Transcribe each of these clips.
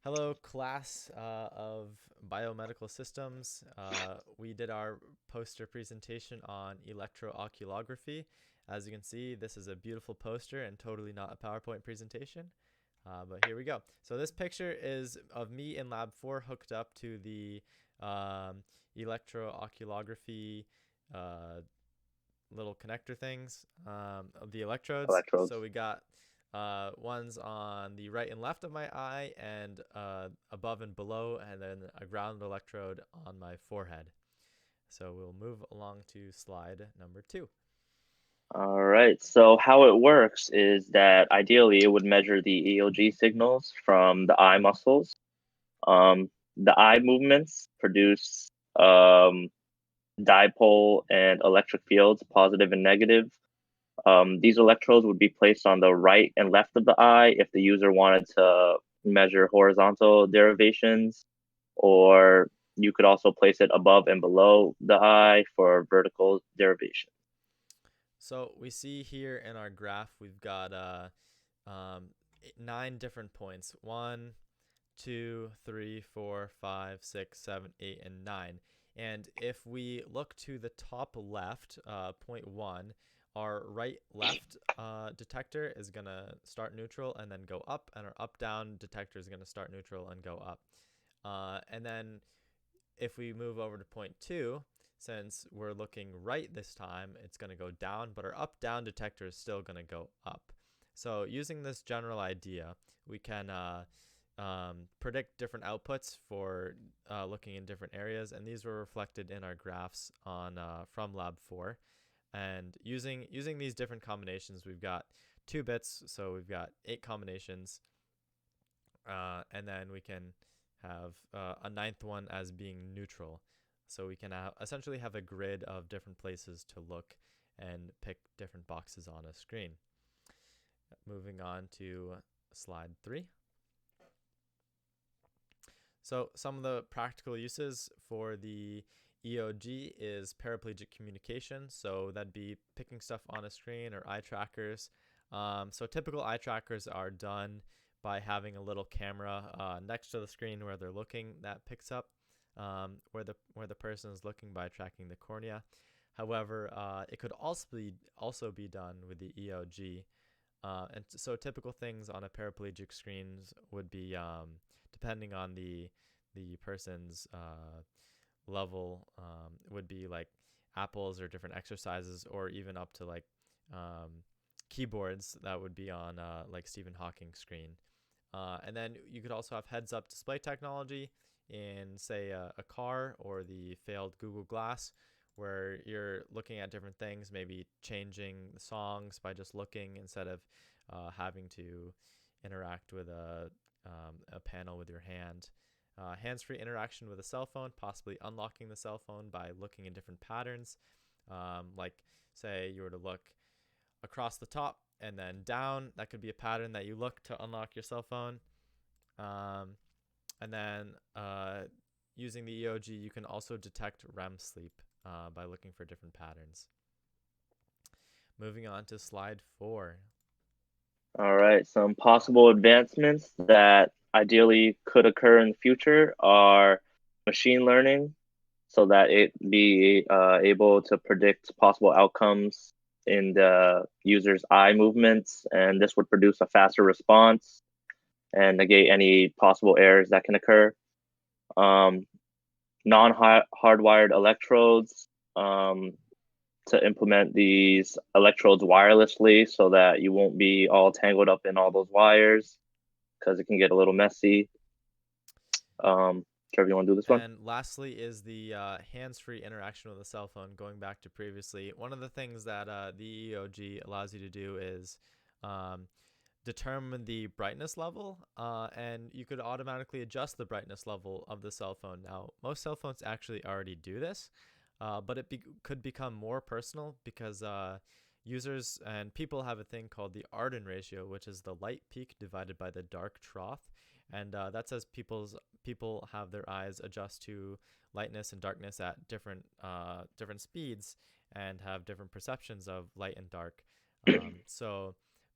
Hello, class of biomedical systems. We did our poster presentation on electrooculography. As you can see, this is a beautiful poster and totally not a PowerPoint presentation. But here we go. So this picture is of me in lab 4 hooked up to the um, electrooculography uh, little connector things of the electrodes. So Electrodes. we got ones on the right and left of my eye, and above and below, and then a ground electrode on my forehead. So we'll move along to slide number 2. All right. So how it works is that ideally it would measure the EOG signals from the eye muscles. The eye movements produce dipole and electric fields, positive and negative. These electrodes would be placed on the right and left of the eye if the user wanted to measure horizontal derivations, or you could also place it above and below the eye for vertical derivation. So we see here in our graph we've got um, 9 different points. 1, 2, 3, 4, 5, 6, 7, 8, and 9. And if we look to the top left, point 1, our right left detector is going to start neutral and then go up, and our up down detector is going to start neutral and go up. And then if we move over to point 2, since we're looking right this time, it's going to go down, but our up down detector is still going to go up. So using this general idea, we can predict different outputs for looking in different areas, and these were reflected in our graphs on from Lab 4. And using these different combinations, we've got 2 bits, so we've got 8 combinations, and then we can have a ninth one as being neutral. So we can essentially have a grid of different places to look and pick different boxes on a screen. Moving on to slide 3. So some of the practical uses for the EOG is paraplegic communication. So that'd be picking stuff on a screen or eye trackers. So typical eye trackers are done by having a little camera next to the screen where they're looking that picks up where the person is looking by tracking the cornea. However, it could also be done with the EOG. And so typical things on a paraplegic screens would be depending on the person's level, would be like apples or different exercises, or even up to like keyboards that would be on like Stephen Hawking's screen. And then you could also have heads-up display technology in, say, a car or the failed Google Glass, where you're looking at different things, maybe changing the songs by just looking instead of having to interact with a panel with your hand. Hands-free interaction with a cell phone, possibly unlocking the cell phone by looking in different patterns. Like, say, you were to look across the top and then down. That could be a pattern that you look to unlock your cell phone. And then using the EOG, you can also detect REM sleep by looking for different patterns. Moving on to slide 4. All right, some possible advancements that ideally could occur in the future are machine learning, so that it be able to predict possible outcomes in the user's eye movements, and this would produce a faster response and negate any possible errors that can occur. Um, Non-hardwired electrodes, to implement these electrodes wirelessly so that you won't be all tangled up in all those wires because it can get a little messy. Trevor, you want to do this one? And lastly is the hands-free interaction with a cell phone. Going back to previously, one of the things that the EOG allows you to do is um, determine the brightness level, and you could automatically adjust the brightness level of the cell phone. Now, most cell phones actually already do this, but it could become more personal because users and people have a thing called the Arden ratio, which is the light peak divided by the dark trough, and that says people have their eyes adjust to lightness and darkness at different speeds and have different perceptions of light and dark. So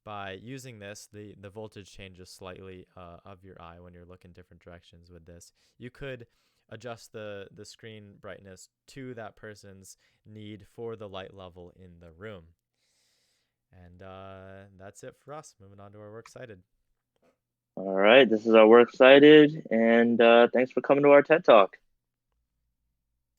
by using this, the voltage changes slightly of your eye when you're looking different directions with this. You could adjust the screen brightness to that person's need for the light level in the room. And that's it for us. Moving on to our works cited. All right, this is our works cited, and thanks for coming to our TED Talk.